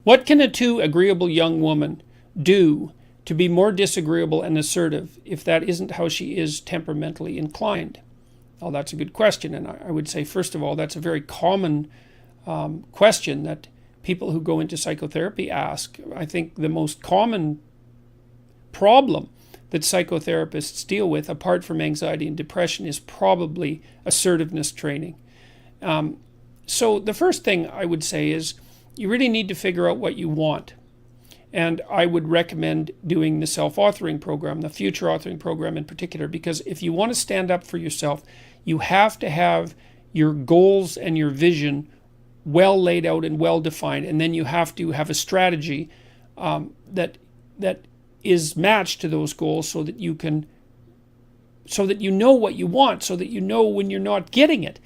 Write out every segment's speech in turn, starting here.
What can a too agreeable young woman do to be more disagreeable and assertive if that isn't how she is temperamentally inclined? Well, that's a good question, and I would say, first of all, that's a very common question that people who go into psychotherapy ask. I think the most common problem that psychotherapists deal with, apart from anxiety and depression, is probably assertiveness training. So the first thing I would say is you really need to figure out what you want. And I would recommend doing the self-authoring program, the future authoring program in particular, because if you want to stand up for yourself, you have to have your goals and your vision well laid out and well defined, and then you have to have a strategy that is matched to those goals, so that you know what you want, so that you know when you're not getting it.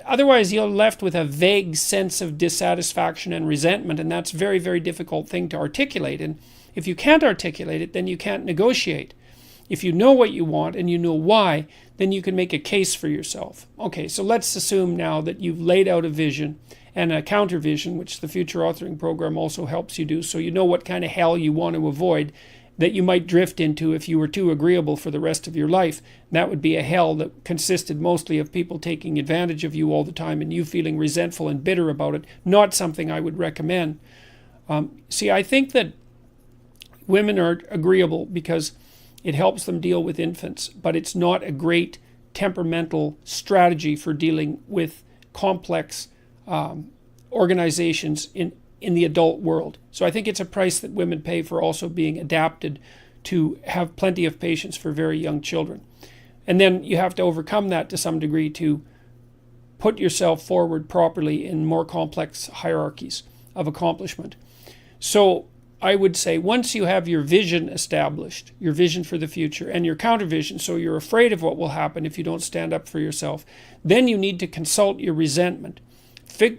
Otherwise, you're left with a vague sense of dissatisfaction and resentment, and that's a very, very difficult thing to articulate. And if you can't articulate it, then you can't negotiate. If you know what you want and you know why, then you can make a case for yourself. Okay, so let's assume now that you've laid out a vision and a counter vision, which the future authoring program also helps you do, so you know what kind of hell you want to avoid that you might drift into if you were too agreeable for the rest of your life. That would be a hell that consisted mostly of people taking advantage of you all the time and you feeling resentful and bitter about it. Not something I would recommend. See, I think that women are agreeable because it helps them deal with infants, but it's not a great temperamental strategy for dealing with complex organizations in the adult world. So I think it's a price that women pay for also being adapted to have plenty of patience for very young children. And then you have to overcome that to some degree to put yourself forward properly in more complex hierarchies of accomplishment. So I would say once you have your vision established, your vision for the future, and your counter vision, so you're afraid of what will happen if you don't stand up for yourself, then you need to consult your resentment.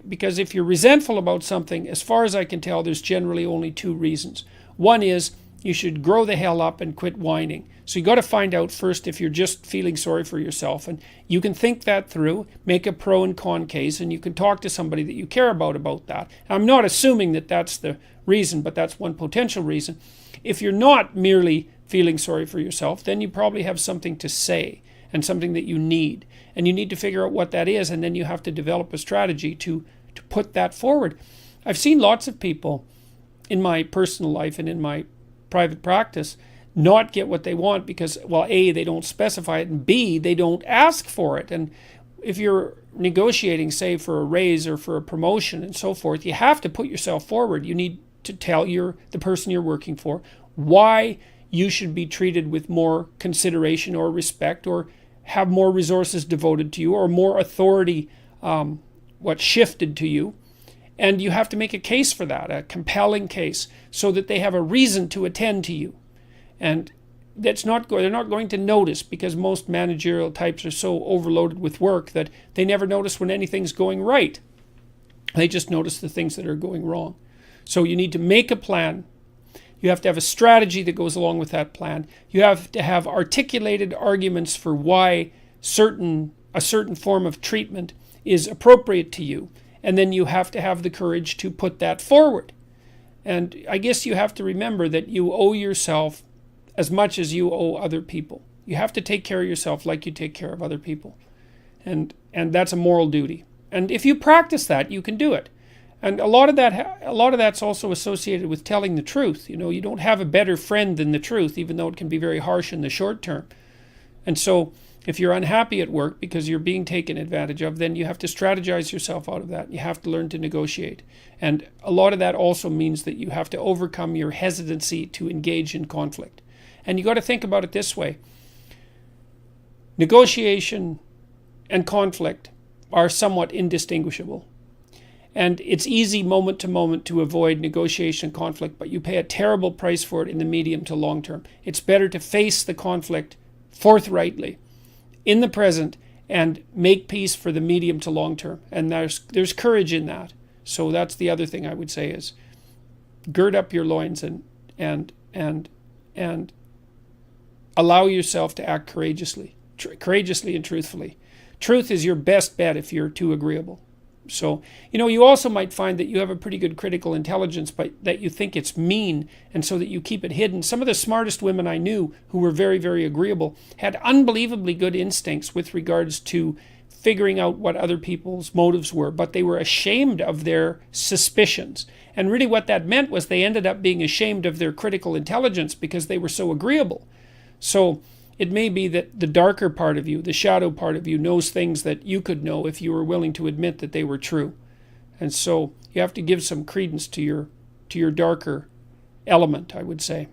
Because if you're resentful about something, as far as I can tell, there's generally only two reasons. One is you should grow the hell up and quit whining. So you got to find out first if you're just feeling sorry for yourself, and you can think that through, make a pro and con case, and you can talk to somebody that you care about that. I'm not assuming that that's the reason, but that's one potential reason. If you're not merely feeling sorry for yourself, then you probably have something to say and something that you need. And you need to figure out what that is, and then you have to develop a strategy to put that forward. I've seen lots of people in my personal life and in my private practice not get what they want because, well, A, they don't specify it, and B, they don't ask for it. And if you're negotiating, say, for a raise or for a promotion and so forth, you have to put yourself forward. You need to tell the person you're working for why you should be treated with more consideration or respect, or have more resources devoted to you, or more authority shifted to you. And you have to make a case for that, a compelling case, so that they have a reason to attend to you. And they're not going to notice, because most managerial types are so overloaded with work that they never notice when anything's going right. They just notice the things that are going wrong. So you need to make a plan. You have to have a strategy that goes along with that plan. You have to have articulated arguments for why a certain form of treatment is appropriate to you. And then you have to have the courage to put that forward. And I guess you have to remember that you owe yourself as much as you owe other people. You have to take care of yourself like you take care of other people. And that's a moral duty. And if you practice that, you can do it. And a lot of that's also associated with telling the truth. You know, you don't have a better friend than the truth, even though it can be very harsh in the short term. And so if you're unhappy at work because you're being taken advantage of, then you have to strategize yourself out of that. You have to learn to negotiate. And a lot of that also means that you have to overcome your hesitancy to engage in conflict. And you got to think about it this way. Negotiation and conflict are somewhat indistinguishable. And it's easy moment to moment to avoid negotiation and conflict, but you pay a terrible price for it in the medium to long term. It's better to face the conflict forthrightly in the present and make peace for the medium to long term. And there's courage in that. So that's the other thing I would say is gird up your loins and allow yourself to act courageously and truthfully. Truth is your best bet if you're too agreeable. So, you also might find that you have a pretty good critical intelligence, but that you think it's mean, and so that you keep it hidden. Some of the smartest women I knew who were very, very agreeable had unbelievably good instincts with regards to figuring out what other people's motives were, but they were ashamed of their suspicions. And really what that meant was they ended up being ashamed of their critical intelligence because they were so agreeable. So it may be that the darker part of you, the shadow part of you, knows things that you could know if you were willing to admit that they were true. And so you have to give some credence to your darker element, I would say.